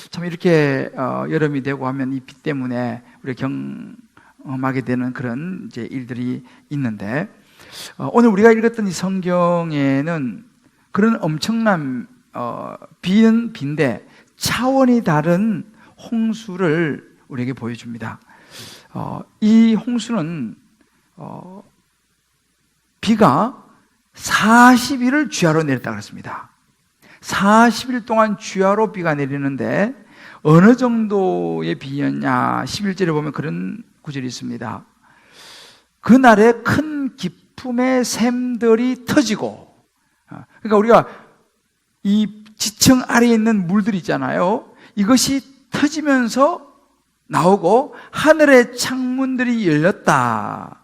참 이렇게 여름이 되고 하면 이 비 때문에 우리 경험하게 되는 그런 이제 일들이 있는데, 오늘 우리가 읽었던 이 성경에는 그런 엄청난 비는 비인데 차원이 다른 홍수를 우리에게 보여줍니다. 이 홍수는 비가 40일을 주야로 내렸다고 했습니다. 40일 동안 주야로 비가 내리는데 어느 정도의 비였냐, 11절에 보면 그런 구절이 있습니다. 그날에 큰 기품의 샘들이 터지고, 그러니까 우리가 이 지층 아래에 있는 물들이 있잖아요. 이것이 터지면서 나오고 하늘의 창문들이 열렸다.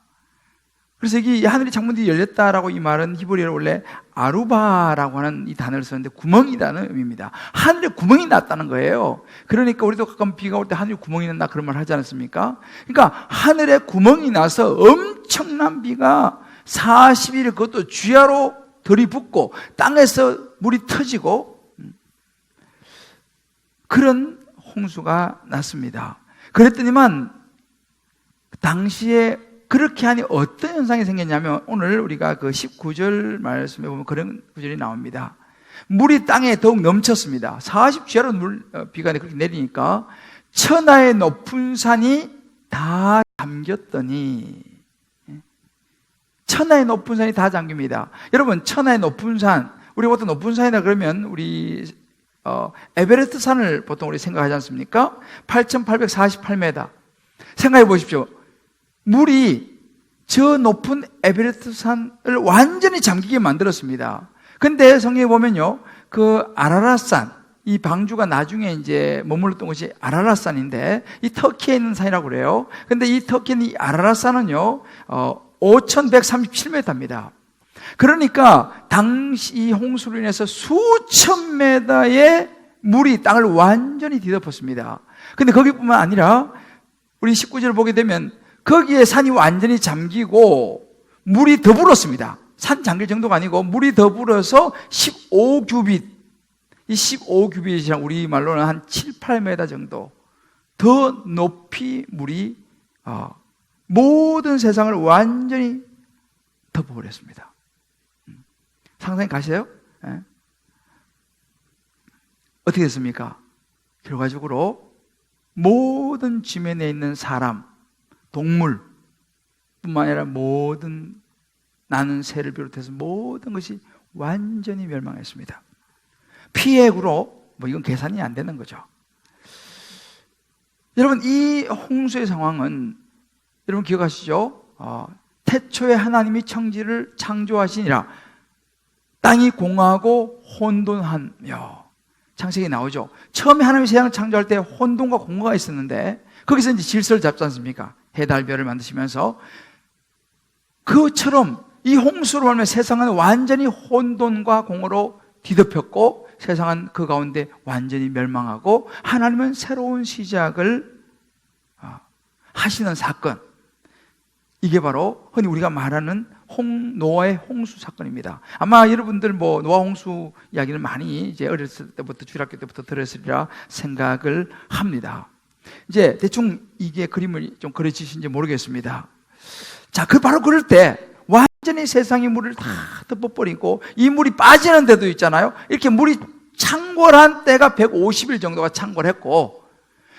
그래서 이 하늘의 창문들이 열렸다라고 이 말은 히브리어로 원래 아루바라고 하는 이 단어를 썼는데 구멍이라는 의미입니다. 하늘에 구멍이 났다는 거예요. 그러니까 우리도 가끔 비가 올 때 하늘에 구멍이 났나 그런 말 하지 않습니까? 그러니까 하늘에 구멍이 나서 엄청난 비가 40일 그것도 주야로 들이붓고 땅에서 물이 터지고 그런 홍수가 났습니다. 그랬더니만 당시에 그렇게 하니 어떤 현상이 생겼냐면 오늘 우리가 그 19절 말씀에 보면 그런 구절이 나옵니다. 물이 땅에 더욱 넘쳤습니다. 40주야로 비가 그렇게 내리니까 천하의 높은 산이 다 잠겼더니, 천하의 높은 산이 다 잠깁니다. 여러분, 천하의 높은 산, 우리가 보통 높은 산이다 그러면 우리 에베레스트 산을 보통 우리 생각하지 않습니까? 8,848m. 생각해 보십시오. 물이 저 높은 에베레스트 산을 완전히 잠기게 만들었습니다. 근데 성경에 보면요, 그 아라랏산, 이 방주가 나중에 이제 머물렀던 곳이 아라랏산인데, 이 터키에 있는 산이라고 그래요. 근데 이 터키에 있는 이 아라랏산은요, 5,137m입니다. 그러니까 당시 이 홍수로 인해서 수천 메다의 물이 땅을 완전히 뒤덮었습니다. 근데 거기뿐만 아니라 우리 19절을 보게 되면 거기에 산이 완전히 잠기고 물이 더 불었습니다. 산 잠길 정도가 아니고 물이 더 불어서 15규빗, 이 15규빗이랑 우리말로는 한 7, 8m 정도 더 높이 물이 모든 세상을 완전히 덮어버렸습니다. 상상이 가세요? 네? 어떻게 됐습니까? 결과적으로 모든 지면에 있는 사람, 동물 뿐만 아니라 모든 나는 새를 비롯해서 모든 것이 완전히 멸망했습니다. 피해구로 이건 계산이 안 되는 거죠. 여러분, 이 홍수의 상황은 여러분 기억하시죠? 태초에 하나님이 천지를 창조하시니라 땅이 공하고 혼돈하며, 창세기에 나오죠. 처음에 하나님이 세상을 창조할 때 혼돈과 공허가 있었는데 거기서 이제 질서를 잡지 않습니까? 해, 달, 별을 만드시면서 그처럼 이 홍수로 말하면 세상은 완전히 혼돈과 공허로 뒤덮였고 세상은 그 가운데 완전히 멸망하고 하나님은 새로운 시작을 하시는 사건, 이게 바로 흔히 우리가 말하는 노아의 홍수 사건입니다. 아마 여러분들 노아 홍수 이야기를 많이 이제 어렸을 때부터 주일학교 때부터 들었으리라 생각을 합니다. 이제 대충 이게 그림을 좀 그려지신지 모르겠습니다. 자, 바로 그럴 때 완전히 세상의 물을 다 덮어버리고 이 물이 빠지는 데도 있잖아요. 이렇게 물이 창궐한 때가 150일 정도가 창궐했고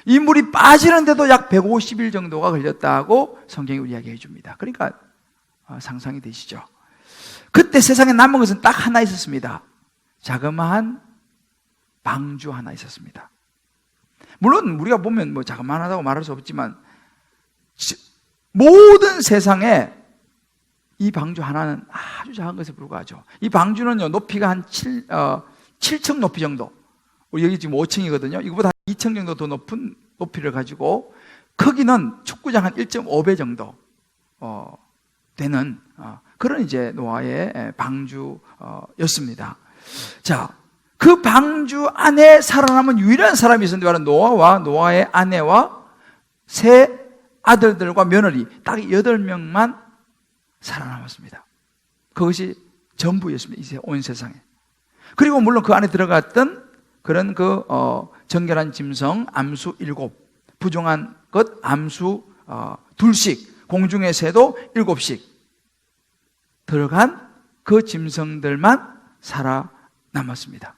이 물이 빠지는데도 약 150일 정도가 걸렸다고 성경이 우리 이야기해 줍니다. 그러니까 상상이 되시죠? 그때 세상에 남은 것은 딱 하나 있었습니다. 자그마한 방주 하나 있었습니다. 물론 우리가 보면 자그마하다고 말할 수 없지만 모든 세상에 이 방주 하나는 아주 작은 것에 불과하죠. 이 방주는요, 높이가 한 7층 높이 정도. 우리 여기 지금 5층이거든요. 이거보다 2층 정도 더 높은 높이를 가지고 크기는 축구장 한 1.5배 정도 되는 그런 이제 노아의 방주였습니다. 자, 그 방주 안에 살아남은 유일한 사람이 있었는데 바로 노아와 노아의 아내와 세 아들들과 며느리 딱 8명만 살아남았습니다. 그것이 전부였습니다. 이제 온 세상에. 그리고 물론 그 안에 들어갔던 그런 정결한 짐승 암수 7, 부정한 것 암수 2씩, 공중의 새도 7씩 들어간 그 짐승들만 살아남았습니다.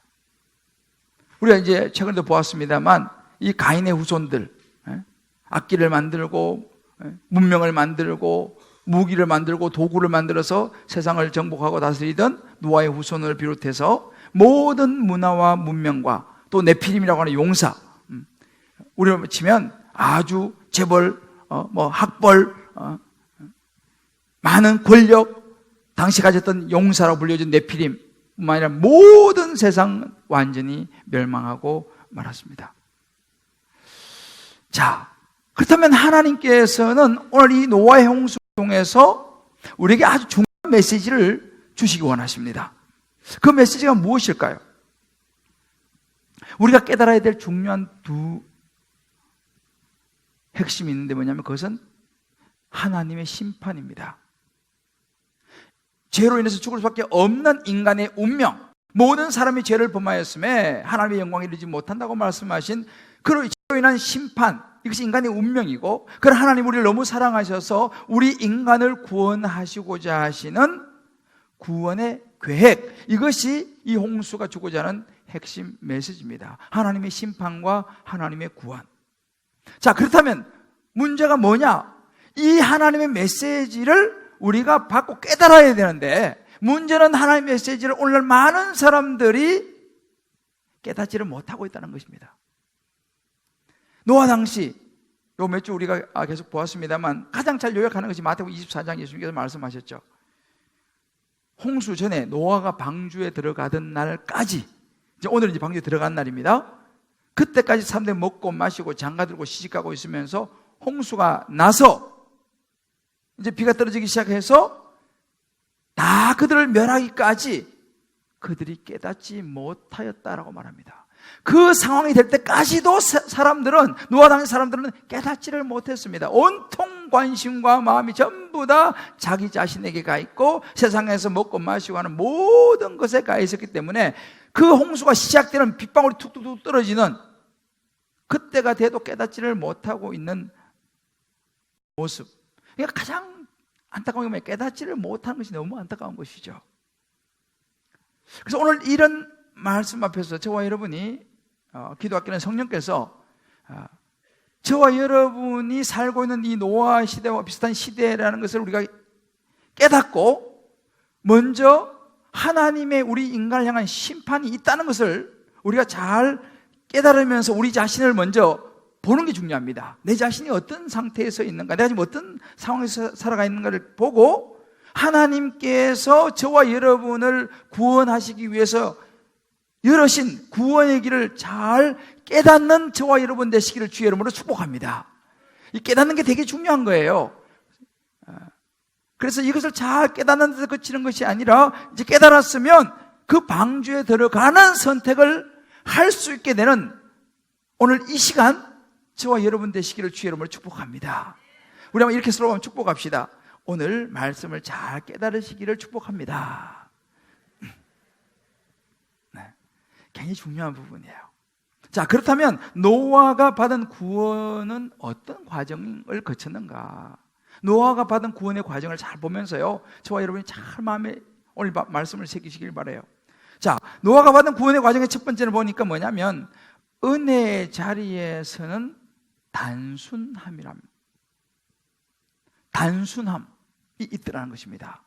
우리가 이제 최근에도 보았습니다만 이 가인의 후손들, 악기를 만들고 문명을 만들고 무기를 만들고 도구를 만들어서 세상을 정복하고 다스리던 노아의 후손을 비롯해서 모든 문화와 문명과 또 네피림이라고 하는 용사, 우리로 치면 아주 재벌, 학벌, 많은 권력, 당시 가졌던 용사라고 불려진 네피림뿐만 아니라 모든 세상 완전히 멸망하고 말았습니다. 자, 그렇다면 하나님께서는 오늘 이 노아의 홍수를 통해서 우리에게 아주 중요한 메시지를 주시기 원하십니다. 그 메시지가 무엇일까요? 우리가 깨달아야 될 중요한 두 핵심이 있는데 뭐냐면 그것은 하나님의 심판입니다. 죄로 인해서 죽을 수밖에 없는 인간의 운명, 모든 사람이 죄를 범하였음에 하나님의 영광에 이르지 못한다고 말씀하신 그로 인한 심판, 이것이 인간의 운명이고, 그런 하나님 우리를 너무 사랑하셔서 우리 인간을 구원하시고자 하시는 구원의 계획, 이것이 이 홍수가 주고자 하는 핵심 메시지입니다. 하나님의 심판과 하나님의 구원. 자, 그렇다면 문제가 뭐냐? 이 하나님의 메시지를 우리가 받고 깨달아야 되는데, 문제는 하나님의 메시지를 오늘날 많은 사람들이 깨닫지를 못하고 있다는 것입니다. 노아 당시 요 몇 주 우리가 계속 보았습니다만 가장 잘 요약하는 것이 마태복음 24장 예수님께서 말씀하셨죠. 홍수 전에 노아가 방주에 들어가던 날까지, 이제 오늘은 이제 방주에 들어간 날입니다. 그때까지 사람들이 먹고 마시고 장가들고 시집가고 있으면서 홍수가 나서 이제 비가 떨어지기 시작해서 다 그들을 멸하기까지 그들이 깨닫지 못하였다라고 말합니다. 그 상황이 될 때까지도 사람들은, 노아 당시 사람들은 깨닫지를 못했습니다. 온통 관심과 마음이 전부 다 자기 자신에게 가 있고 세상에서 먹고 마시고 하는 모든 것에 가 있었기 때문에 그 홍수가 시작되는 빗방울이 툭툭툭 떨어지는 그때가 돼도 깨닫지를 못하고 있는 모습. 그러니까 가장 안타까운 게 깨닫지를 못하는 것이 너무 안타까운 것이죠. 그래서 오늘 이런 말씀 앞에서 저와 여러분이 기도하기는 성령께서 저와 여러분이 살고 있는 이 노아 시대와 비슷한 시대라는 것을 우리가 깨닫고 먼저 하나님의 우리 인간을 향한 심판이 있다는 것을 우리가 잘 깨달으면서 우리 자신을 먼저 보는 게 중요합니다. 내 자신이 어떤 상태에서 있는가, 내가 지금 어떤 상황에서 살아가 있는가를 보고 하나님께서 저와 여러분을 구원하시기 위해서 열으신 구원의 길을 잘 깨닫는 저와 여러분 되시기를 주의 이름으로 축복합니다. 이 깨닫는 게 되게 중요한 거예요. 그래서 이것을 잘 깨닫는 데서 그치는 것이 아니라 이제 깨달았으면 그 방주에 들어가는 선택을 할 수 있게 되는 오늘 이 시간 저와 여러분 되시기를 주의 이름으로 축복합니다. 우리 한번 이렇게 서로 축복합시다. 오늘 말씀을 잘 깨달으시기를 축복합니다. 굉장히 중요한 부분이에요. 자, 그렇다면 노아가 받은 구원은 어떤 과정을 거쳤는가? 노아가 받은 구원의 과정을 잘 보면서요, 저와 여러분이 잘 마음에 오늘 말씀을 새기시길 바라요. 자, 노아가 받은 구원의 과정의 첫 번째를 보니까 뭐냐면 은혜의 자리에서는 단순함이랍니다. 단순함이 있더라는 것입니다.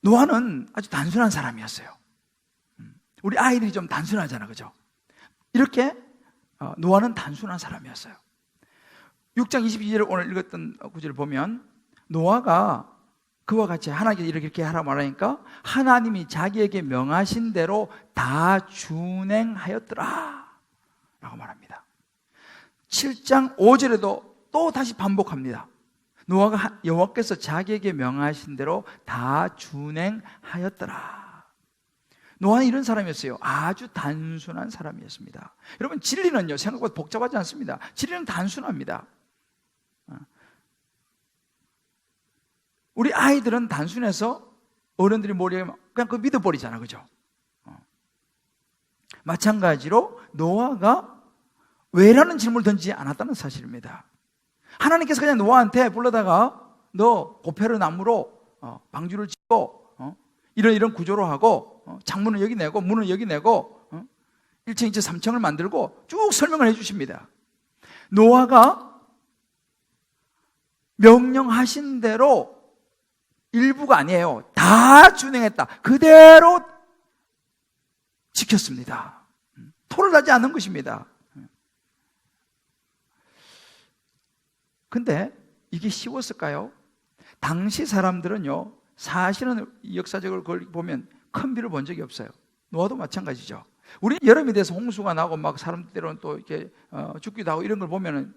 노아는 아주 단순한 사람이었어요. 우리 아이들이 좀 단순하잖아, 그죠? 이렇게 노아는 단순한 사람이었어요. 6장 22절을 오늘 읽었던 구절을 보면 노아가 그와 같이 하나님께 이렇게 하라 말하니까 하나님이 자기에게 명하신 대로 다 준행하였더라 라고 말합니다. 7장 5절에도 또 다시 반복합니다. 노아가 여호와께서 자기에게 명하신 대로 다 준행하였더라. 노아는 이런 사람이었어요. 아주 단순한 사람이었습니다. 여러분, 진리는요 생각보다 복잡하지 않습니다. 진리는 단순합니다. 우리 아이들은 단순해서 어른들이 머리에 그냥 그 믿어버리잖아, 그죠? 마찬가지로 노아가 왜라는 질문을 던지지 않았다는 사실입니다. 하나님께서 그냥 노아한테 불러다가 너 고페르 나무로 방주를 짓고 이런 구조로 하고 창문을 여기 내고 문을 여기 내고 1층, 2층, 3층을 만들고 쭉 설명을 해 주십니다. 노아가 명령하신 대로 일부가 아니에요. 다 준행했다. 그대로 지켰습니다. 토를 하지 않는 것입니다. 근데 이게 쉬웠을까요? 당시 사람들은요, 사실은 역사적으로 그걸 보면 큰 비를 본 적이 없어요. 노아도 마찬가지죠. 우리 여름이 돼서 홍수가 나고 막 사람들은 또 이렇게 죽기도 하고 이런 걸 보면은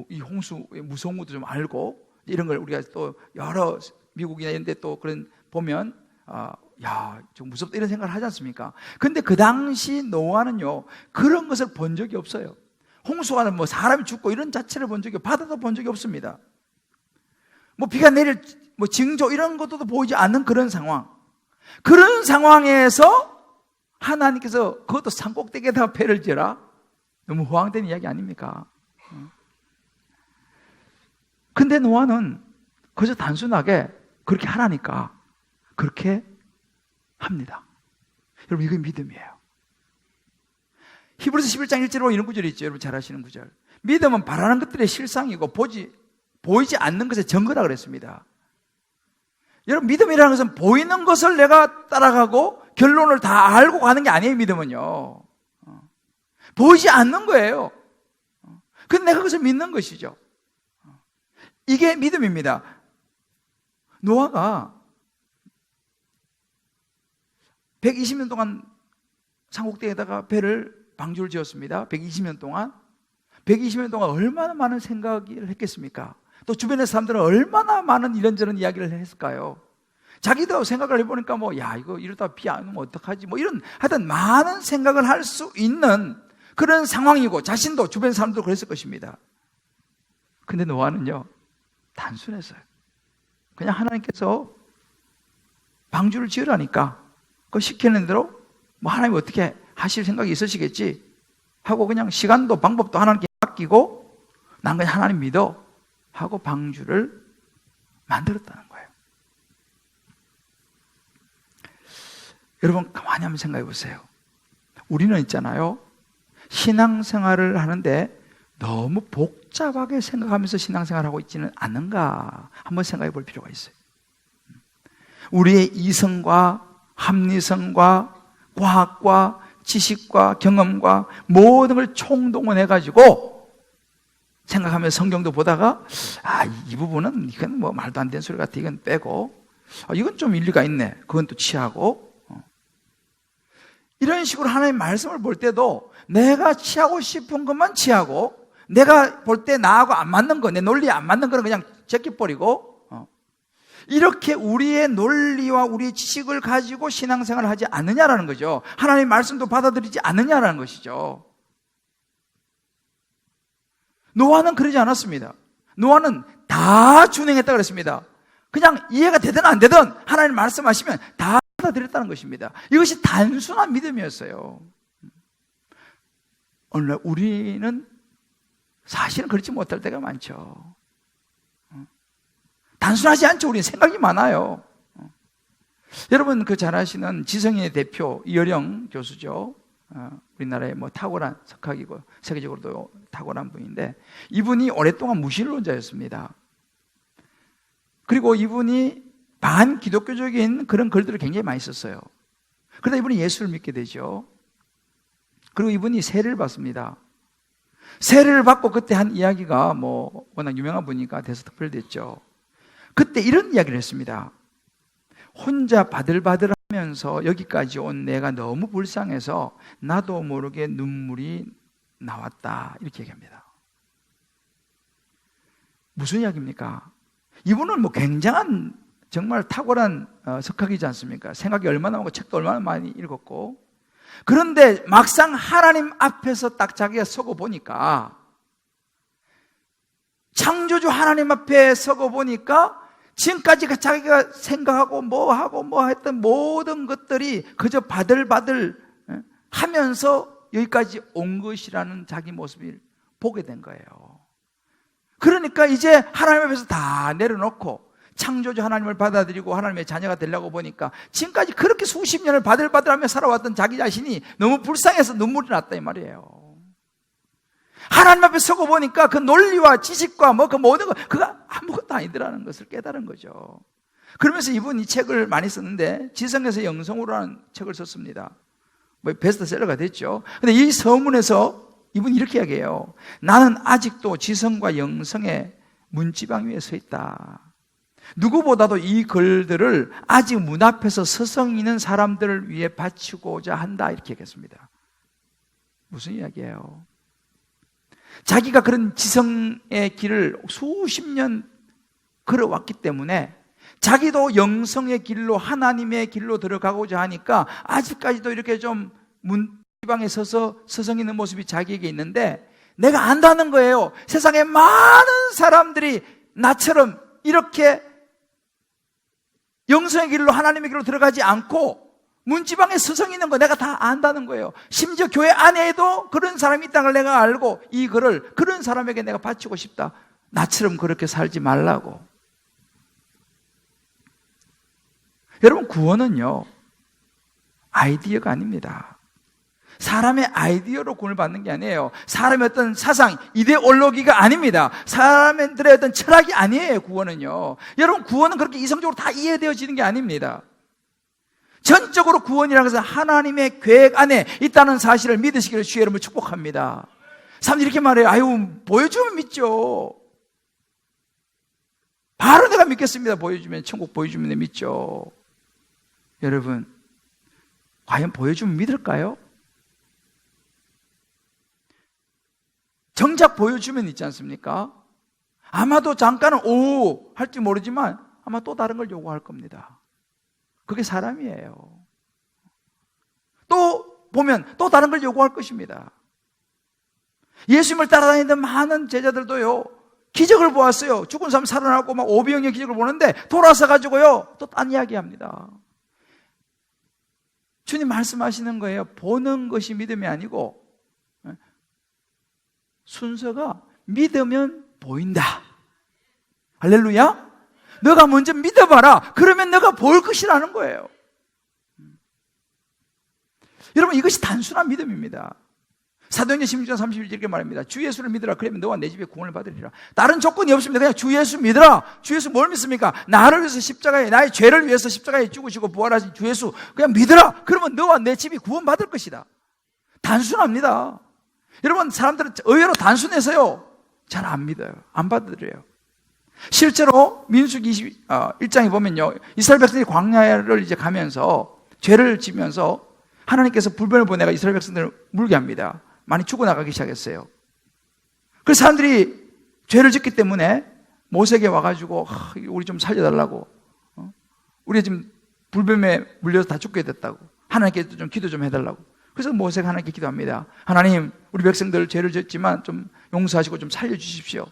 이 홍수의 무서운 것도 좀 알고 이런 걸 우리가 또 여러 미국이나 이런 데 또 그런 보면 야, 좀 무섭다 이런 생각을 하지 않습니까? 근데 그 당시 노아는요, 그런 것을 본 적이 없어요. 홍수가 뭐 사람이 죽고 이런 자체를 본 적이, 바다도 본 적이 없습니다. 뭐 비가 내릴 뭐 징조 이런 것도 보이지 않는 그런 상황. 그런 상황에서 하나님께서 그것도 산꼭대기에다가 배를 지어라? 너무 호황된 이야기 아닙니까? 근데 노아는 그저 단순하게 그렇게 하라니까 그렇게 합니다. 여러분, 이게 믿음이에요. 히브리서 11장 1절로 이런 구절이 있죠. 여러분 잘 아시는 구절. 믿음은 바라는 것들의 실상이고 보이지 않는 것의 증거라 그랬습니다. 여러분, 믿음이라는 것은 보이는 것을 내가 따라가고 결론을 다 알고 가는 게 아니에요. 믿음은요, 보이지 않는 거예요. 근데 내가 그것을 믿는 것이죠. 이게 믿음입니다. 노아가 120년 동안 산꼭대기에다가 방주를 지었습니다. 120년 동안 얼마나 많은 생각을 했겠습니까? 또 주변의 사람들은 얼마나 많은 이런저런 이야기를 했을까요? 자기도 생각을 해보니까 이거 이러다 비 안 오면 어떡하지? 이런 하여튼 많은 생각을 할 수 있는 그런 상황이고, 자신도 주변 사람도 그랬을 것입니다. 근데 노아는요, 단순했어요. 그냥 하나님께서 방주를 지으라니까 그 시키는 대로 하나님 어떻게 하실 생각이 있으시겠지 하고 그냥 시간도 방법도 하나님께 맡기고 난 그냥 하나님 믿어 하고 방주를 만들었다는 거예요. 여러분, 가만히 한번 생각해 보세요. 우리는 있잖아요, 신앙생활을 하는데 너무 복잡하게 생각하면서 신앙생활을 하고 있지는 않는가 한번 생각해 볼 필요가 있어요. 우리의 이성과 합리성과 과학과 지식과 경험과 모든 걸 총동원해가지고 생각하면서 성경도 보다가 이 부분은 이건 말도 안 되는 소리 같아, 이건 빼고 이건 좀 일리가 있네, 그건 또 취하고 이런 식으로 하나님의 말씀을 볼 때도 내가 취하고 싶은 것만 취하고 내가 볼 때 나하고 안 맞는 거, 내 논리에 안 맞는 거는 그냥 제껴버리고 이렇게 우리의 논리와 우리의 지식을 가지고 신앙생활을 하지 않느냐라는 거죠. 하나님의 말씀도 받아들이지 않느냐라는 것이죠. 노아는 그러지 않았습니다. 노아는 다 준행했다고 그랬습니다. 그냥 이해가 되든 안 되든 하나님 말씀하시면 다 받아들였다는 것입니다. 이것이 단순한 믿음이었어요. 오늘날 우리는 사실은 그렇지 못할 때가 많죠. 단순하지 않죠. 우리는 생각이 많아요. 여러분, 잘 아시는 지성인의 대표 이어령 교수죠. 우리나라의 탁월한 석학이고 세계적으로도 탁월한 분인데, 이분이 오랫동안 무신론자였습니다. 그리고 이분이 반기독교적인 그런 글들을 굉장히 많이 썼어요. 그러다 이분이 예수를 믿게 되죠. 그리고 이분이 세례를 받습니다. 세례를 받고 그때 한 이야기가 워낙 유명한 분이니까 돼서 특별됐죠. 그때 이런 이야기를 했습니다. 혼자 바들바들 하면서 여기까지 온 내가 너무 불쌍해서 나도 모르게 눈물이 나왔다, 이렇게 얘기합니다. 무슨 이야기입니까? 이분은 굉장한 정말 탁월한 석학이지 않습니까? 생각이 얼마나 많고 책도 얼마나 많이 읽었고, 그런데 막상 하나님 앞에서 딱 자기가 서고 보니까, 창조주 하나님 앞에 서고 보니까 지금까지 자기가 생각하고 뭐 했던 모든 것들이 그저 바들바들 하면서 여기까지 온 것이라는 자기 모습을 보게 된 거예요. 그러니까 이제 하나님 앞에서 다 내려놓고 창조주 하나님을 받아들이고 하나님의 자녀가 되려고 보니까 지금까지 그렇게 수십 년을 바들바들하며 살아왔던 자기 자신이 너무 불쌍해서 눈물이 났다 이 말이에요. 하나님 앞에 서고 보니까 그 논리와 지식과 그 모든 거 그거 아무것도 아니더라는 것을 깨달은 거죠. 그러면서 이분 이 책을 많이 썼는데 지성에서 영성으로라는 책을 썼습니다. 베스트셀러가 됐죠. 근데 이 서문에서 이분이 이렇게 이야기해요. 나는 아직도 지성과 영성의 문지방 위에 서 있다. 누구보다도 이 글들을 아직 문 앞에서 서성 있는 사람들을 위해 바치고자 한다 이렇게 얘기했습니다. 무슨 이야기예요? 자기가 그런 지성의 길을 수십 년 걸어왔기 때문에 자기도 영성의 길로 하나님의 길로 들어가고자 하니까 아직까지도 이렇게 좀 문지방에 서서 서성 있는 모습이 자기에게 있는데 내가 안다는 거예요. 세상에 많은 사람들이 나처럼 이렇게 영성의 길로 하나님의 길로 들어가지 않고 문지방에 서성 있는 거 내가 다 안다는 거예요. 심지어 교회 안에도 그런 사람이 있다는 걸 내가 알고 이 글을 그런 사람에게 내가 바치고 싶다. 나처럼 그렇게 살지 말라고. 여러분 구원은요 아이디어가 아닙니다. 사람의 아이디어로 구원을 받는 게 아니에요. 사람의 어떤 사상, 이데올로기가 아닙니다. 사람들의 어떤 철학이 아니에요. 구원은요. 여러분 구원은 그렇게 이성적으로 다 이해되어지는 게 아닙니다. 전적으로 구원이라는 것은 하나님의 계획 안에 있다는 사실을 믿으시기를 주의 이름으로 축복합니다. 사람들이 이렇게 말해요. 아유 보여주면 믿죠. 바로 내가 믿겠습니다. 보여주면 천국 보여주면 믿죠. 여러분 과연 보여주면 믿을까요? 정작 보여주면 있지 않습니까? 아마도 잠깐은 오 할지 모르지만 아마 또 다른 걸 요구할 겁니다. 그게 사람이에요. 또 보면 또 다른 걸 요구할 것입니다. 예수님을 따라다니던 많은 제자들도요 기적을 보았어요. 죽은 사람 살아나고 막 오병이어 기적을 보는데 돌아서 가지고요 또 딴 이야기 합니다. 주님 말씀하시는 거예요. 보는 것이 믿음이 아니고 순서가 믿으면 보인다. 할렐루야. 너가 먼저 믿어봐라. 그러면 너가 볼 것이라는 거예요. 여러분 이것이 단순한 믿음입니다. 사도행전 16장 31절 이렇게 말합니다. 주 예수를 믿으라. 그러면 너와 내 집에 구원을 받으리라. 다른 조건이 없습니다. 그냥 주 예수 믿으라. 주 예수 뭘 믿습니까? 나를 위해서 십자가에 나의 죄를 위해서 십자가에 죽으시고 부활하신 주 예수 그냥 믿으라. 그러면 너와 내 집이 구원받을 것이다. 단순합니다. 여러분 사람들은 의외로 단순해서요 잘 안 믿어요. 안 받아들여요. 실제로 민수기 1장에 보면요 이스라엘 백성들이 광야를 이제 가면서 죄를 지면서 하나님께서 불변을 보내가 이스라엘 백성들을 물게 합니다. 많이 죽어나가기 시작했어요. 그래서 사람들이 죄를 짓기 때문에 모세에게 와가지고 우리 좀 살려달라고 우리 지금 불뱀에 물려서 다 죽게 됐다고 하나님께 좀 기도 좀 해달라고. 그래서 모세가 하나님께 기도합니다. 하나님 우리 백성들 죄를 졌지만 좀 용서하시고 좀 살려주십시오.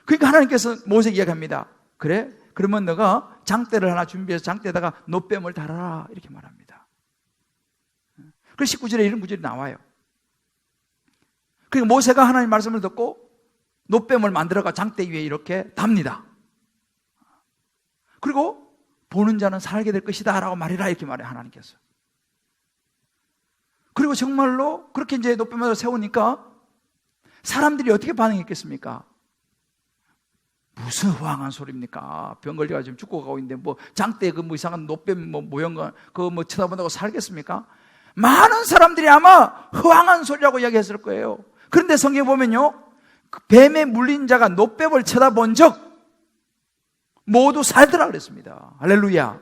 그러니까 하나님께서 모세에게 이야기합니다. 그래? 그러면 너가 장대를 하나 준비해서 장대에다가 놋뱀을 달아라 이렇게 말합니다. 그래서 19절에 이런 구절이 나와요. 그러니까 모세가 하나님 말씀을 듣고 놋뱀을 만들어가 장대 위에 이렇게 답니다. 그리고 보는 자는 살게 될 것이다 라고 말해라 이렇게 말해요. 하나님께서. 그리고 정말로 그렇게 이제 놋뱀을 세우니까 사람들이 어떻게 반응했겠습니까? 무슨 허황한 소리입니까? 병 걸려가지고 지금 죽고 가고 있는데 뭐 장대에 그 뭐 이상한 놋뱀 뭐 모형 그거 뭐 쳐다본다고 살겠습니까? 많은 사람들이 아마 허황한 소리라고 이야기했을 거예요. 그런데 성경에 보면요 그 뱀에 물린 자가 놋뱀을 쳐다본 적 모두 살더라 그랬습니다. 할렐루야.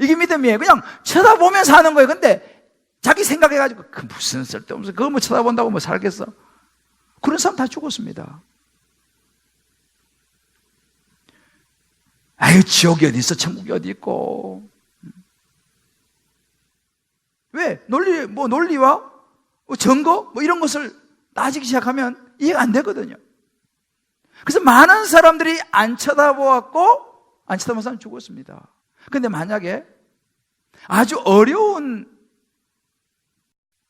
이게 믿음이에요. 그냥 쳐다보면서 하는 거예요. 근데 자기 생각해가지고 그 무슨 쓸데없어 그거 뭐 쳐다본다고 뭐 살겠어? 그런 사람 다 죽었습니다. 아유 지옥이 어디 있어 천국이 어디 있고. 왜? 논리와 증거 이런 것을 따지기 시작하면 이해가 안 되거든요. 그래서 많은 사람들이 안 쳐다보았고 안 쳐다본 사람 죽었습니다. 그런데 만약에 아주 어려운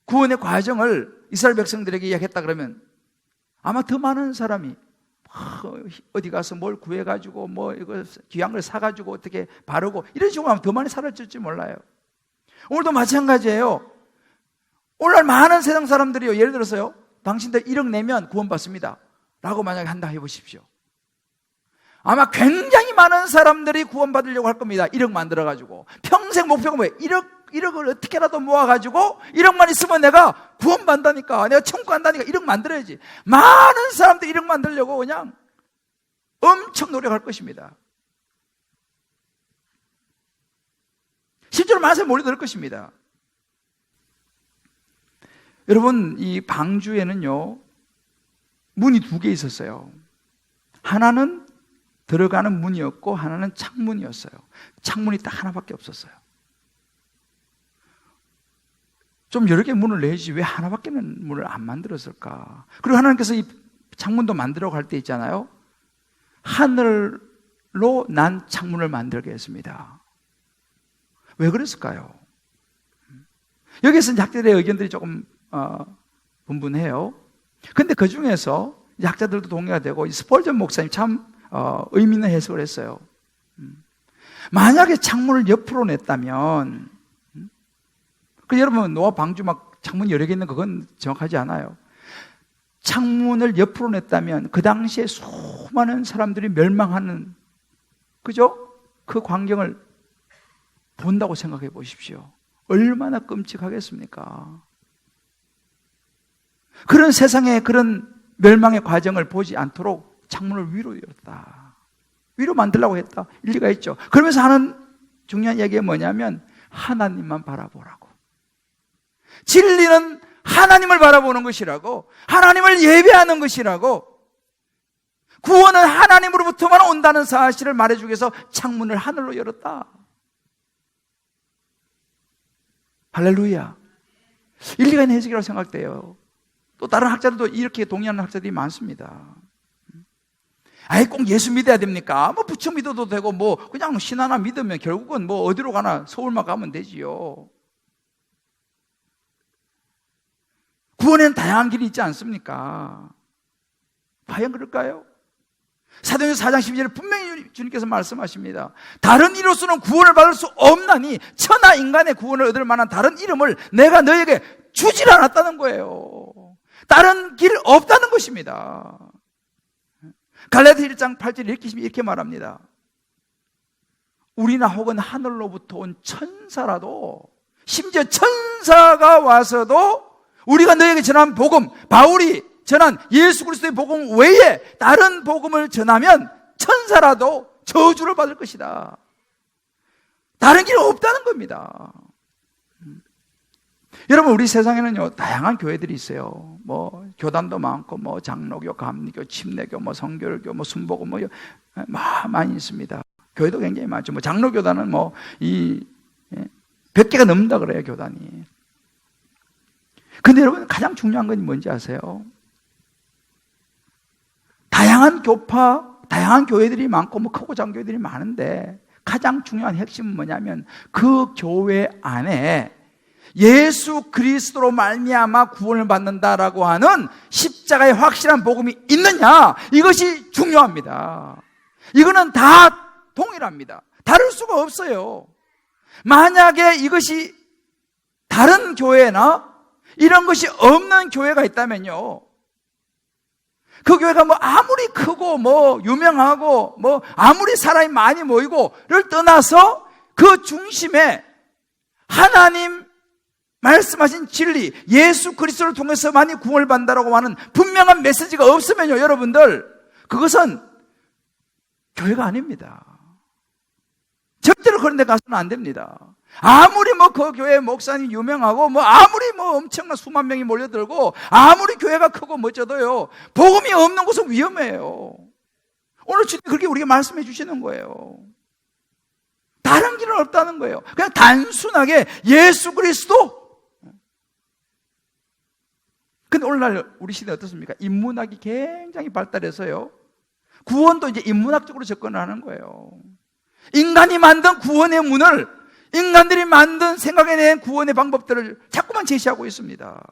구원의 과정을 이스라엘 백성들에게 이야기했다 그러면 아마 더 많은 사람이 어디 가서 뭘 구해가지고 뭐 이거 귀한 걸 사가지고 어떻게 바르고 이런 식으로 하면 더 많이 사라질지 몰라요. 오늘도 마찬가지예요. 오늘날 많은 세상 사람들이요, 예를 들어서요, 당신들 1억 내면 구원받습니다 라고 만약에 한다 해보십시오. 아마 굉장히 많은 사람들이 구원받으려고 할 겁니다. 1억 만들어가지고. 평생 목표가 뭐예요? 1억을 어떻게라도 모아가지고 1억만 있으면 내가 구원받는다니까, 내가 천국 간다니까 1억 만들어야지. 많은 사람들이 1억 만들려고 그냥 엄청 노력할 것입니다. 실제로 많은 사람이 몰려들 것입니다. 여러분, 이 방주에는요, 문이 2개 있었어요. 하나는 들어가는 문이었고 하나는 창문이었어요. 창문이 딱 하나밖에 없었어요. 좀 여러 개 문을 내지 왜 하나밖에는 문을 안 만들었을까? 그리고 하나님께서 이 창문도 만들어 갈 때 있잖아요, 하늘로 난 창문을 만들게 했습니다. 왜 그랬을까요? 여기에서 학자들의 의견들이 조금 분분해요. 근데 그 중에서 학자들도 동의가 되고, 스펄전 목사님 참 의미 있는 해석을 했어요. 만약에 창문을 옆으로 냈다면, 여러분 노아 방주 막 창문 여러 개 있는 그건 정확하지 않아요. 창문을 옆으로 냈다면 그 당시에 수많은 사람들이 멸망하는, 그죠? 그 광경을 본다고 생각해 보십시오. 얼마나 끔찍하겠습니까? 그런 세상에 그런 멸망의 과정을 보지 않도록 창문을 위로 열었다. 위로 만들려고 했다. 일리가 있죠. 그러면서 하는 중요한 이야기가 뭐냐면 하나님만 바라보라고. 진리는 하나님을 바라보는 것이라고, 하나님을 예배하는 것이라고, 구원은 하나님으로부터만 온다는 사실을 말해주기 위해서 창문을 하늘로 열었다. 할렐루야. 일리가 있는 해석이라고 생각돼요. 또 다른 학자들도 이렇게 동의하는 학자들이 많습니다. 아예 꼭 예수 믿어야 됩니까? 뭐 부처 믿어도 되고, 뭐 그냥 신 하나 믿으면 결국은 뭐 어디로 가나 서울만 가면 되지요. 구원에는 다양한 길이 있지 않습니까? 과연 그럴까요? 사도행전 4장 12절에 분명히 주님께서 말씀하십니다. 다른 이로서는 구원을 받을 수 없나니 천하 인간의 구원을 얻을 만한 다른 이름을 내가 너에게 주질 않았다는 거예요. 다른 길 없다는 것입니다. 갈라디아 1장 8절에 이렇게 말합니다. 우리나 혹은 하늘로부터 온 천사라도, 심지어 천사가 와서도 우리가 너에게 전한 복음, 바울이 전한 예수 그리스도의 복음 외에 다른 복음을 전하면 천사라도 저주를 받을 것이다. 다른 길은 없다는 겁니다. 여러분, 우리 세상에는요, 다양한 교회들이 있어요. 뭐 교단도 많고, 뭐 장로교, 감리교, 침례교, 뭐 성결교, 뭐 순복음, 뭐 많이 있습니다. 교회도 굉장히 많죠. 뭐 장로교단은 뭐 100개가 넘는다 그래요, 교단이. 근데 여러분, 가장 중요한 건 뭔지 아세요? 다양한 교파, 다양한 교회들이 많고, 뭐 크고 작은 교회들이 많은데, 가장 중요한 핵심은 뭐냐면 그 교회 안에 예수 그리스도로 말미암아 구원을 받는다라고 하는 십자가의 확실한 복음이 있느냐, 이것이 중요합니다. 이거는 다 동일합니다. 다를 수가 없어요. 만약에 이것이 다른 교회나 이런 것이 없는 교회가 있다면요, 그 교회가 뭐 아무리 크고 뭐 유명하고 뭐 아무리 사람이 많이 모이고를 떠나서 그 중심에 하나님 말씀하신 진리, 예수 그리스도를 통해서만이 구원을 받는다라고 하는 분명한 메시지가 없으면요, 여러분들, 그것은 교회가 아닙니다. 절대로 그런 데 가서는 안 됩니다. 아무리 뭐 그 교회 목사님 유명하고, 뭐 아무리 뭐 엄청난 수만 명이 몰려들고, 아무리 교회가 크고 멋져도요, 복음이 없는 곳은 위험해요. 오늘 주님 그렇게 우리에게 말씀해 주시는 거예요. 다른 길은 없다는 거예요. 그냥 단순하게 예수 그리스도. 근데 오늘날 우리 시대 어떻습니까? 인문학이 굉장히 발달해서요, 구원도 이제 인문학적으로 접근을 하는 거예요. 인간이 만든 구원의 문을 인간들이 만든 생각해낸 구원의 방법들을 자꾸만 제시하고 있습니다.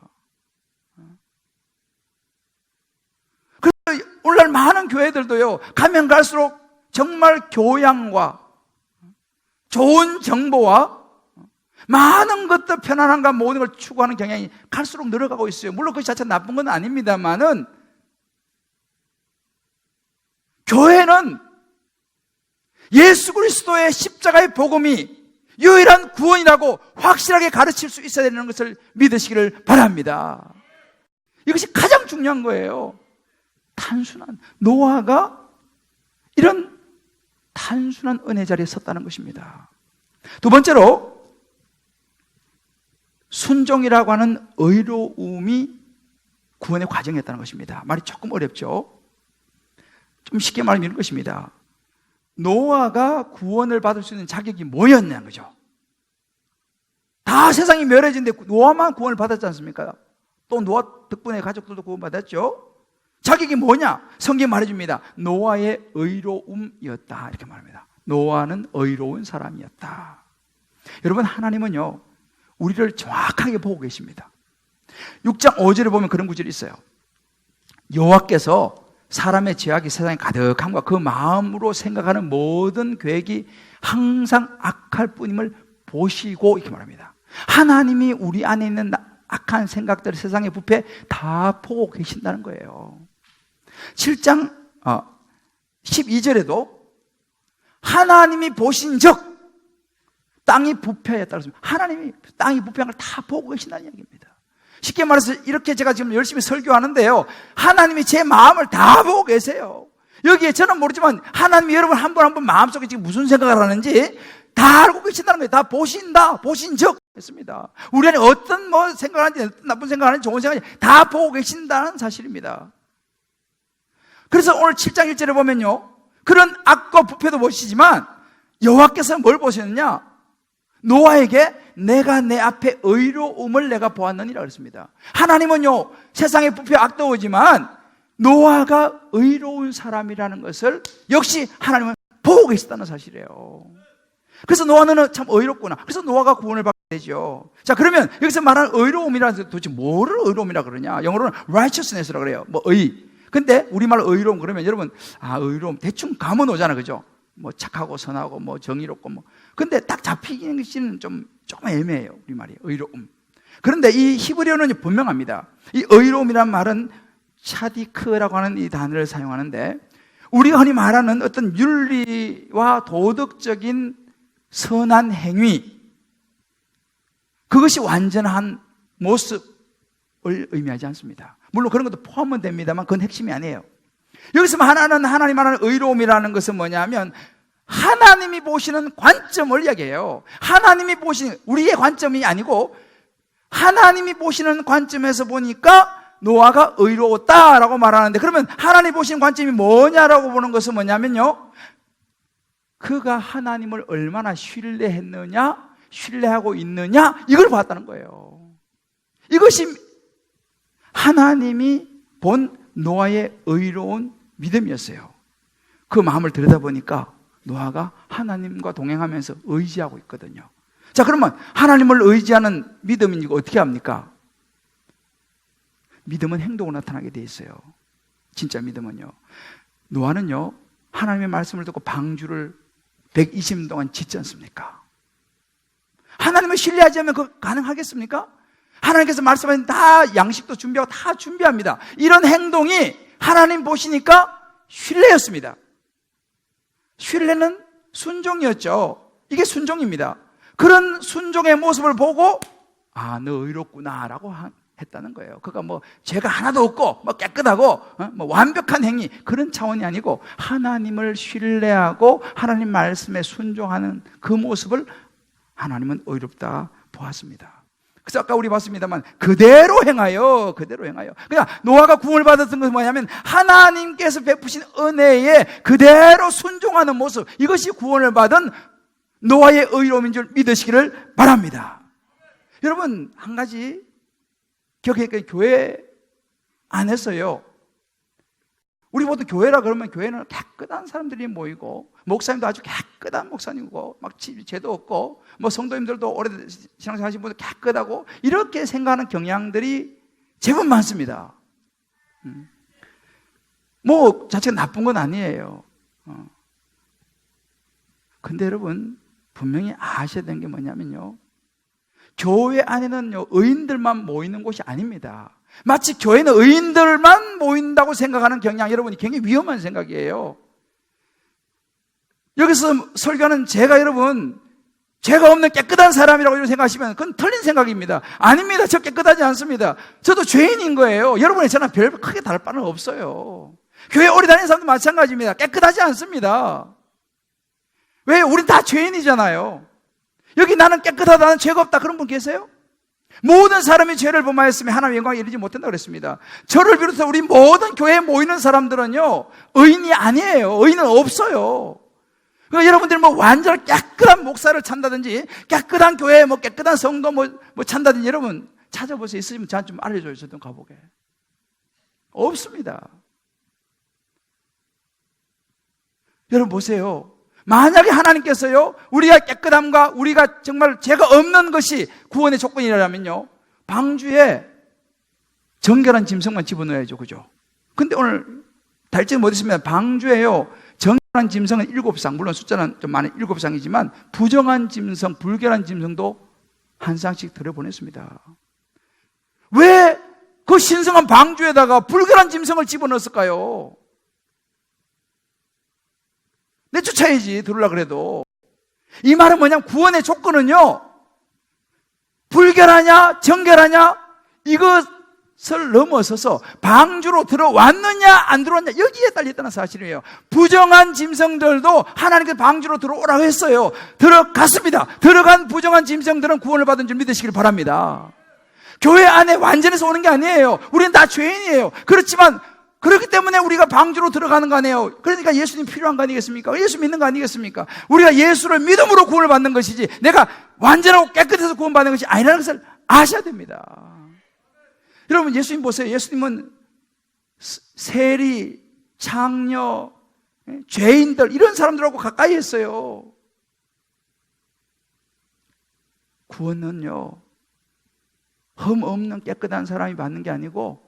그래서 오늘날 많은 교회들도요, 가면 갈수록 정말 교양과 좋은 정보와 많은 것들, 편안함과 모든 걸 추구하는 경향이 갈수록 늘어가고 있어요. 물론 그 자체가 나쁜 건 아닙니다만은, 교회는 예수 그리스도의 십자가의 복음이 유일한 구원이라고 확실하게 가르칠 수 있어야 되는 것을 믿으시기를 바랍니다. 이것이 가장 중요한 거예요. 단순한, 노아가 이런 단순한 은혜 자리에 섰다는 것입니다. 두 번째로, 순종이라고 하는 의로움이 구원의 과정이었다는 것입니다. 말이 조금 어렵죠? 좀 쉽게 말하면 이런 것입니다. 노아가 구원을 받을 수 있는 자격이 뭐였냐는 거죠. 다 세상이 멸해진데 노아만 구원을 받았지 않습니까? 또 노아 덕분에 가족들도 구원받았죠. 자격이 뭐냐? 성경이 말해줍니다. 노아의 의로움이었다, 이렇게 말합니다. 노아는 의로운 사람이었다. 여러분, 하나님은요, 우리를 정확하게 보고 계십니다. 6장 5절에 보면 그런 구절이 있어요. 여호와께서 사람의 죄악이 세상에 가득함과 그 마음으로 생각하는 모든 계획이 항상 악할 뿐임을 보시고, 이렇게 말합니다. 하나님이 우리 안에 있는 악한 생각들, 세상의 부패 다 보고 계신다는 거예요. 7장 12절에도 하나님이 보신 적 땅이 부패했다고 했습니다. 하나님이 땅이 부패한 걸 다 보고 계신다는 이야기입니다. 쉽게 말해서 이렇게 제가 지금 열심히 설교하는데요, 하나님이 제 마음을 다 보고 계세요. 여기에 저는 모르지만 하나님이 여러분 한 분 한 분 마음속에 지금 무슨 생각을 하는지 다 알고 계신다는 거예요. 다 보신다, 보신 적 했습니다. 우리 안에 어떤 생각을 하는지, 나쁜 생각을 하는지, 좋은 생각을 하는지 다 보고 계신다는 사실입니다. 그래서 오늘 7장 1절에 보면요, 그런 악과 부패도 보시지만 여호와께서 뭘 보셨느냐? 노아에게 내가 내 앞에 의로움을 내가 보았느니라 그랬습니다. 하나님은요, 세상에 부패 악도 오지만 노아가 의로운 사람이라는 것을 역시 하나님은 보고 계시다는 사실이에요. 그래서 노아는 참 의롭구나. 그래서 노아가 구원을 받게 되죠. 자, 그러면 여기서 말하는 의로움이라는 것은 도대체 뭐를 의로움이라 그러냐? 영어로는 righteousness라고 그래요. 의. 근데 우리말로 의로움 그러면 여러분, 의로움 대충 감은 오잖아, 그죠? 착하고 선하고 정의롭고 근데 딱 잡히는 것은 좀 애매해요, 우리말이. 의로움. 그런데 이 히브리어는 분명합니다. 이 의로움이란 말은 차디크라고 하는 이 단어를 사용하는데, 우리가 흔히 말하는 어떤 윤리와 도덕적인 선한 행위, 그것이 완전한 모습을 의미하지 않습니다. 물론 그런 것도 포함은 됩니다만 그건 핵심이 아니에요. 여기서 하나님 말하는 의로움이라는 것은 뭐냐면 하나님이 보시는 관점을 이야기해요. 하나님이 보시는, 우리의 관점이 아니고 하나님이 보시는 관점에서 보니까 노아가 의로웠다라고 말하는데, 그러면 하나님 보시는 관점이 뭐냐라고 보는 것은 뭐냐면요, 그가 하나님을 얼마나 신뢰했느냐, 신뢰하고 있느냐, 이걸 봤다는 거예요. 이것이 하나님이 본 노아의 의로운 믿음이었어요. 그 마음을 들여다보니까 노아가 하나님과 동행하면서 의지하고 있거든요. 자, 그러면 하나님을 의지하는 믿음은 이거 어떻게 합니까? 믿음은 행동으로 나타나게 돼 있어요. 진짜 믿음은요. 노아는요, 하나님의 말씀을 듣고 방주를 120년 동안 짓지 않습니까? 하나님을 신뢰하지 않으면 그거 가능하겠습니까? 하나님께서 말씀하신 다 양식도 준비하고 다 준비합니다. 이런 행동이 하나님 보시니까 신뢰였습니다. 신뢰는 순종이었죠. 이게 순종입니다. 그런 순종의 모습을 보고 너 의롭구나 라고 했다는 거예요. 그가 죄가 하나도 없고 깨끗하고 완벽한 행위, 그런 차원이 아니고 하나님을 신뢰하고 하나님 말씀에 순종하는 그 모습을 하나님은 의롭다 보았습니다. 그래서 아까 우리 봤습니다만 그대로 행하여. 그냥 노아가 구원을 받았던 것은 뭐냐면 하나님께서 베푸신 은혜에 그대로 순종하는 모습, 이것이 구원을 받은 노아의 의로움인 줄 믿으시기를 바랍니다. 여러분, 한 가지 기억해야 될, 교회 안에서요, 우리 모두 교회라 그러면 교회는 깨끗한 사람들이 모이고 목사님도 아주 깨끗한 목사님이고 막 죄도 없고 뭐 성도님들도 오래 신앙생활 하신 분들 깨끗하고 이렇게 생각하는 경향들이 제법 많습니다. 뭐 자체가 나쁜 건 아니에요. 근데 여러분 분명히 아셔야 되는 게 뭐냐면요, 교회 안에는요 의인들만 모이는 곳이 아닙니다. 마치 교회는 의인들만 모인다고 생각하는 경향, 여러분이 굉장히 위험한 생각이에요. 여기서 설교하는 제가 여러분 죄가 없는 깨끗한 사람이라고 이렇게 생각하시면 그건 틀린 생각입니다. 아닙니다. 저 깨끗하지 않습니다. 저도 죄인인 거예요. 여러분의 저는 별 크게 다를 바는 없어요. 교회 오래 다니는 사람도 마찬가지입니다. 깨끗하지 않습니다. 왜? 우린 다 죄인이잖아요. 여기 나는 깨끗하다, 나는 죄가 없다 그런 분 계세요? 모든 사람이 죄를 범하였으면 하나님의 영광에 이르지 못한다고 그랬습니다. 저를 비롯해서 우리 모든 교회에 모이는 사람들은요 의인이 아니에요. 의인은 없어요. 그러니까 여러분들이 뭐 완전 깨끗한 목사를 찬다든지 깨끗한 교회 뭐 깨끗한 성도 뭐 찬다든지 여러분 찾아보세요. 있으면 저한테 좀 알려줘요. 저도 가보게. 없습니다. 여러분 보세요. 만약에 하나님께서요 우리가 깨끗함과 우리가 정말 죄가 없는 것이 구원의 조건이라면요 방주에 정결한 짐승만 집어넣어야죠. 그죠? 근데 오늘 달점이 뭐 있습니다. 방주에요 정결한 짐승은 7쌍, 물론 숫자는 좀 많은 7쌍이지만 부정한 짐승, 불결한 짐승도 한 쌍씩 들여보냈습니다. 왜 그 신성한 방주에다가 불결한 짐승을 집어넣었을까요? 내쫓아야지 들으려고 그래도. 이 말은 뭐냐면 구원의 조건은요 불결하냐 정결하냐 이것을 넘어서서 방주로 들어왔느냐 안 들어왔느냐 여기에 달려있다는 사실이에요. 부정한 짐승들도 하나님께 방주로 들어오라고 했어요. 들어갔습니다. 들어간 부정한 짐승들은 구원을 받은 줄 믿으시길 바랍니다. 교회 안에 완전해서 오는 게 아니에요. 우리는 다 죄인이에요. 그렇지만 그렇기 때문에 우리가 방주로 들어가는 거 아니에요. 그러니까 예수님 필요한 거 아니겠습니까? 예수 믿는 거 아니겠습니까? 우리가 예수를 믿음으로 구원을 받는 것이지 내가 완전하고 깨끗해서 구원받는 것이 아니라는 것을 아셔야 됩니다. 여러분 예수님 보세요. 예수님은 세리, 창녀, 죄인들 이런 사람들하고 가까이 했어요. 구원은요 흠 없는 깨끗한 사람이 받는 게 아니고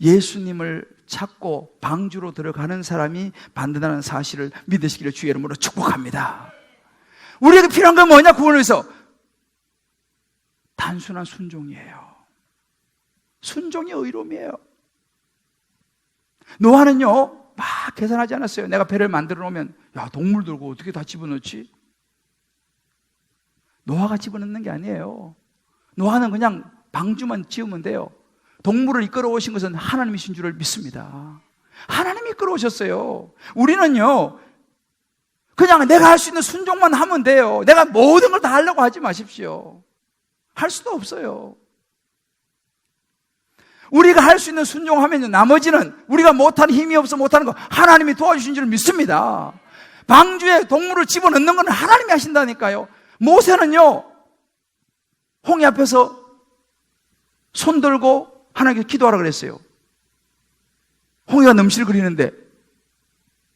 예수님을 찾고 방주로 들어가는 사람이 받는다는 사실을 믿으시기를 주의 이름으로 축복합니다. 우리에게 필요한 건 뭐냐? 구원을 위해서 단순한 순종이에요. 순종이 의로움이에요. 노아는요 막 계산하지 않았어요. 내가 배를 만들어 놓으면 야 동물 들고 어떻게 다 집어넣지? 노아가 집어넣는 게 아니에요. 노아는 그냥 방주만 지으면 돼요. 동물을 이끌어 오신 것은 하나님이신 줄을 믿습니다. 하나님이 이끌어 오셨어요. 우리는요 그냥 내가 할 수 있는 순종만 하면 돼요. 내가 모든 걸 다 하려고 하지 마십시오. 할 수도 없어요. 우리가 할 수 있는 순종하면 나머지는 우리가 못하는 힘이 없어 못하는 거 하나님이 도와주신 줄 믿습니다. 방주에 동물을 집어넣는 건 하나님이 하신다니까요. 모세는요 홍해 앞에서 손 들고 하나님께 기도하라 그랬어요. 홍해가 넘실거리는데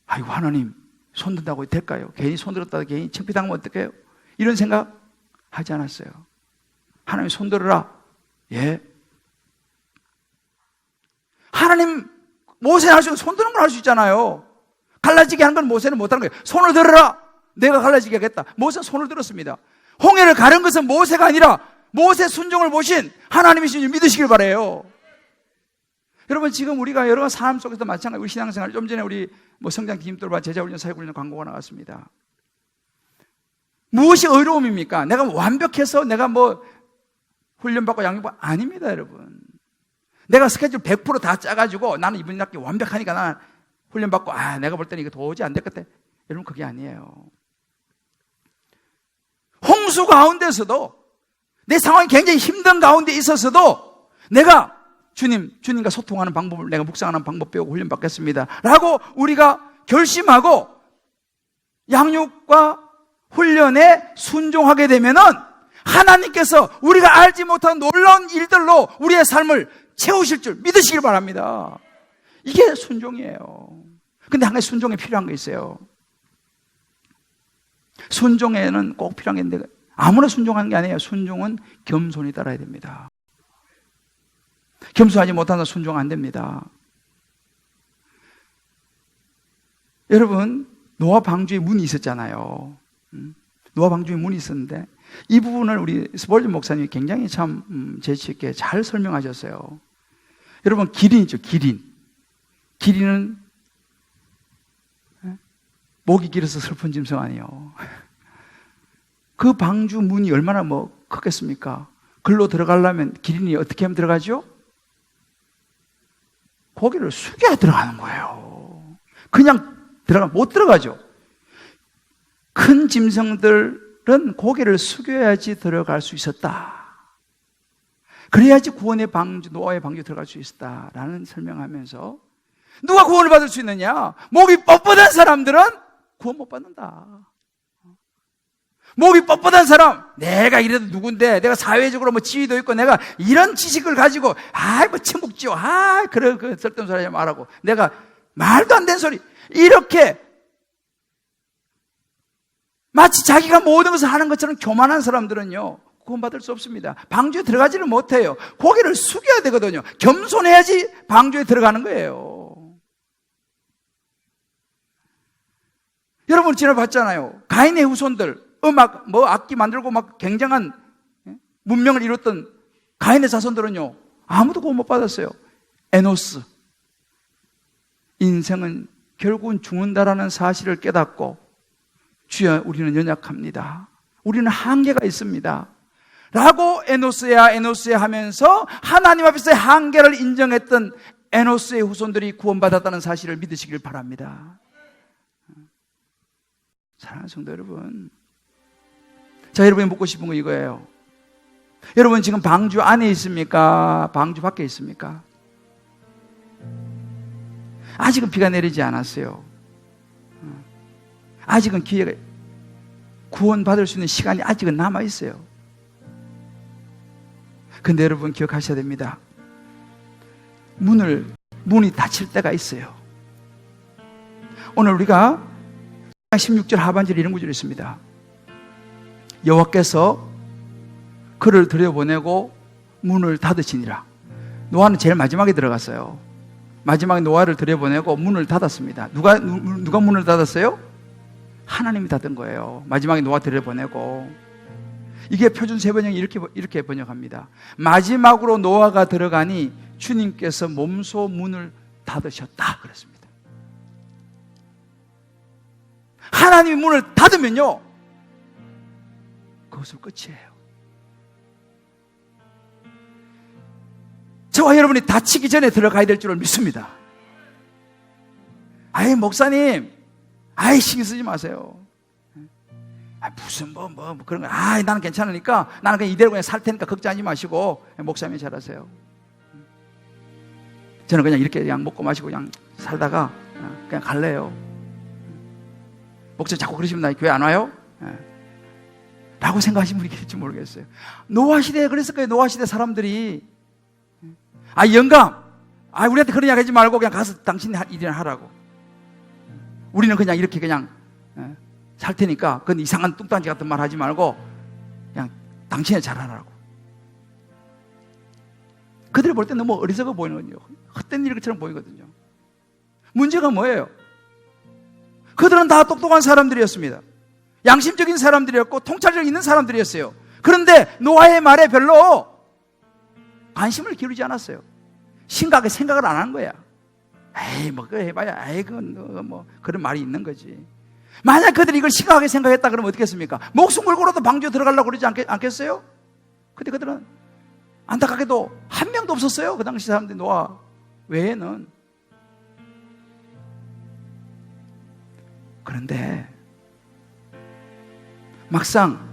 아이고 하나님 손 든다고 될까요? 괜히 손 들었다가 괜히 창피당하면 어떡해요? 이런 생각 하지 않았어요. 하나님 손 들어라. 예. 하나님 모세는 할 수 있는 손 드는 걸 할 수 있잖아요. 갈라지게 한 건 모세는 못하는 거예요. 손을 들어라. 내가 갈라지게 하겠다. 모세는 손을 들었습니다. 홍해를 가른 것은 모세가 아니라 모세 순종을 보신 하나님이신 줄 믿으시길 바라요. 여러분 지금 우리가 여러 삶 속에서 마찬가지 우리 신앙생활 좀 전에 우리 성장 팀들과 제자훈련 사역훈련 광고가 나왔습니다. 무엇이 의로움입니까? 내가 완벽해서 내가 훈련받고 양육받고 아닙니다 여러분. 내가 스케줄 100% 다 짜가지고 나는 이번 학기 완벽하니까 나는 훈련받고 내가 볼 때는 이거 도저히 안 될 것 같아. 여러분 그게 아니에요. 홍수 가운데서도 내 상황이 굉장히 힘든 가운데 있어서도 내가 주님과 소통하는 방법을 내가 묵상하는 방법 배우고 훈련받겠습니다 라고 우리가 결심하고 양육과 훈련에 순종하게 되면은 하나님께서 우리가 알지 못한 놀라운 일들로 우리의 삶을 채우실 줄 믿으시길 바랍니다. 이게 순종이에요. 근데 한 가지 순종에 필요한 게 있어요. 순종에는 꼭 필요한 게 있는데 아무나 순종하는 게 아니에요. 순종은 겸손히 따라야 됩니다. 겸손하지 못하면 순종 안 됩니다. 여러분, 노아 방주에 문이 있었잖아요. 노아 방주에 문이 있었는데 이 부분을 우리 스볼전 목사님이 굉장히 참 재치 있게 잘 설명하셨어요. 여러분, 기린이죠, 기린. 기린은 목이 길어서 슬픈 짐승 아니에요. 그 방주 문이 얼마나 크겠습니까? 글로 들어가려면 기린이 어떻게 하면 들어가죠? 고개를 숙여야 들어가는 거예요. 그냥 못 들어가죠. 큰 짐승들은 고개를 숙여야지 들어갈 수 있었다. 그래야지 구원의 방주, 노아의 방주에 들어갈 수 있었다라는 설명하면서 누가 구원을 받을 수 있느냐? 목이 뻣뻣한 사람들은 구원 못 받는다. 목이 뻣뻣한 사람, 내가 이래도 누군데, 내가 사회적으로 지위도 있고, 내가 이런 지식을 가지고, 천국지요. 그 쓸데없는 소리 하지 말라고. 내가 말도 안 되는 소리. 이렇게, 마치 자기가 모든 것을 하는 것처럼 교만한 사람들은요, 구원받을 수 없습니다. 방주에 들어가지를 못해요. 고개를 숙여야 되거든요. 겸손해야지 방주에 들어가는 거예요. 여러분, 지난번에 봤잖아요. 가인의 후손들. 음악, 악기 만들고 막 굉장한 문명을 이뤘던 가인의 자손들은요, 아무도 구원 못 받았어요. 에노스. 인생은 결국은 죽는다라는 사실을 깨닫고, 주여, 우리는 연약합니다. 우리는 한계가 있습니다. 라고 에노스야 하면서 하나님 앞에서의 한계를 인정했던 에노스의 후손들이 구원받았다는 사실을 믿으시길 바랍니다. 사랑하는 성도 여러분, 자, 여러분이 묻고 싶은 거 이거예요. 여러분 지금 방주 안에 있습니까? 방주 밖에 있습니까? 아직은 비가 내리지 않았어요. 아직은 기회가, 구원받을 수 있는 시간이 아직은 남아있어요. 근데 여러분 기억하셔야 됩니다. 문이 닫힐 때가 있어요. 오늘 우리가 16절 하반절에 이런 구절이 있습니다. 여호와께서 그를 들여보내고 문을 닫으시니라. 노아는 제일 마지막에 들어갔어요. 마지막에 노아를 들여보내고 문을 닫았습니다. 누가 문을 닫았어요? 하나님이 닫은 거예요. 마지막에 노아 들여보내고. 이게 표준 세번역이 이렇게 번역합니다. 마지막으로 노아가 들어가니 주님께서 몸소 문을 닫으셨다 그랬습니다. 하나님이 문을 닫으면요, 그것은 끝이에요. 저와 여러분이 다치기 전에 들어가야 될 줄을 믿습니다. 목사님, 신경 쓰지 마세요. 무슨 그런 거, 나는 괜찮으니까, 나는 그냥 이대로 그냥 살 테니까 걱정하지 마시고, 목사님이 잘하세요. 저는 그냥 이렇게 그냥 먹고 마시고 그냥 살다가 그냥 갈래요. 목사님 자꾸 그러시면 나 교회 안 와요? 라고 생각하시는 분이 계실지 모르겠어요. 노아 시대에 그랬을 거예요. 노아 시대 사람들이 영감, 우리한테 그런 이야기 하지 말고 그냥 가서 당신 일이나 하라고. 우리는 그냥 이렇게 그냥 살 테니까 그건 이상한 뚱딴지 같은 말 하지 말고 그냥 당신이 잘하라고. 그들이 볼 때 너무 어리석어 보이는 거죠. 헛된 일처럼 보이거든요. 문제가 뭐예요? 그들은 다 똑똑한 사람들이었습니다. 양심적인 사람들이었고 통찰력 있는 사람들이었어요. 그런데 노아의 말에 별로 관심을 기울이지 않았어요. 심각하게 생각을 안 한 거야. 그거 해봐야, 그건 그런 말이 있는 거지. 만약 그들이 이걸 심각하게 생각했다 그러면 어떻게 했습니까? 목숨 걸고라도 방주에 들어가려고 그러지 않겠어요? 근데 그들은 안타깝게도 한 명도 없었어요. 그 당시 사람들이 노아 외에는. 그런데 막상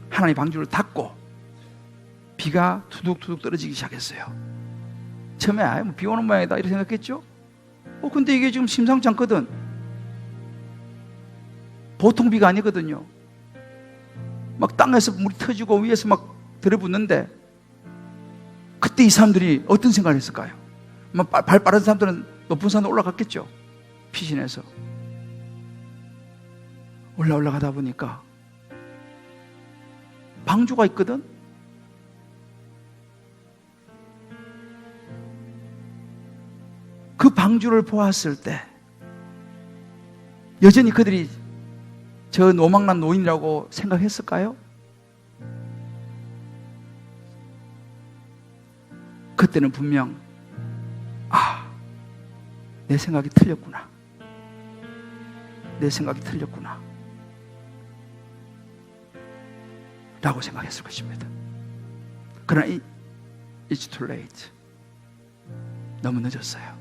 하나님 방주를 닫고 비가 투둑투둑 떨어지기 시작했어요. 처음에 비 오는 모양이다 이렇게 생각했죠. 근데 이게 지금 심상치 않거든. 보통 비가 아니거든요. 막 땅에서 물이 터지고 위에서 막 들어붙는데, 그때 이 사람들이 어떤 생각을 했을까요? 발 빠른 사람들은 높은 산에 올라갔겠죠. 피신해서. 올라가다 보니까 방주가 있거든. 그 방주를 보았을 때 여전히 그들이 저 노망난 노인이라고 생각했을까요? 그때는 분명 내 생각이 틀렸구나. 내 생각이 틀렸구나. 라고 생각했을 것입니다. 그러나 it's too late. 너무 늦었어요.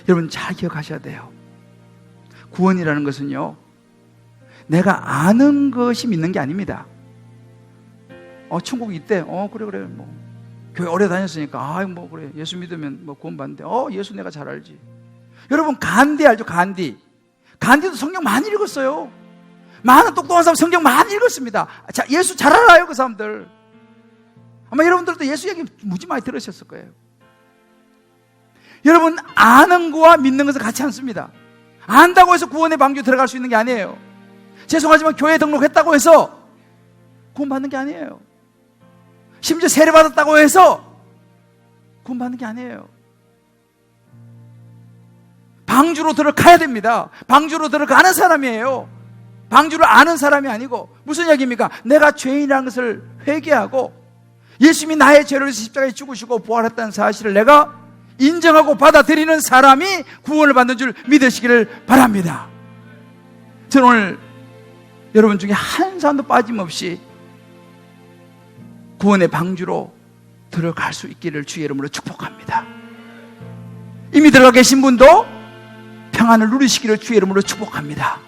여러분 잘 기억하셔야 돼요. 구원이라는 것은요, 내가 아는 것이 믿는 게 아닙니다. 천국이 있대. 그래. 뭐 교회 오래 다녔으니까 뭐 그래. 예수 믿으면 뭐 구원받는데. 예수 내가 잘 알지. 여러분 간디 알죠? 간디도 성경 많이 읽었어요. 많은 똑똑한 사람 성경 많이 읽었습니다. 예수 잘 알아요, 그 사람들. 아마 여러분들도 예수 얘기 무지 많이 들으셨을 거예요. 여러분 아는 거와 믿는 것은 같지 않습니다. 안다고 해서 구원의 방주에 들어갈 수 있는 게 아니에요. 죄송하지만 교회에 등록했다고 해서 구원받는 게 아니에요. 심지어 세례받았다고 해서 구원받는 게 아니에요. 방주로 들어가야 됩니다. 방주로 들어가는 사람이에요. 방주를 아는 사람이 아니고. 무슨 얘기입니까? 내가 죄인이라는 것을 회개하고 예수님이 나의 죄를 위해서 십자가에 죽으시고 부활했다는 사실을 내가 인정하고 받아들이는 사람이 구원을 받는 줄 믿으시기를 바랍니다. 저는 오늘 여러분 중에 한 사람도 빠짐없이 구원의 방주로 들어갈 수 있기를 주의 이름으로 축복합니다. 이미 들어가 계신 분도 평안을 누리시기를 주의 이름으로 축복합니다.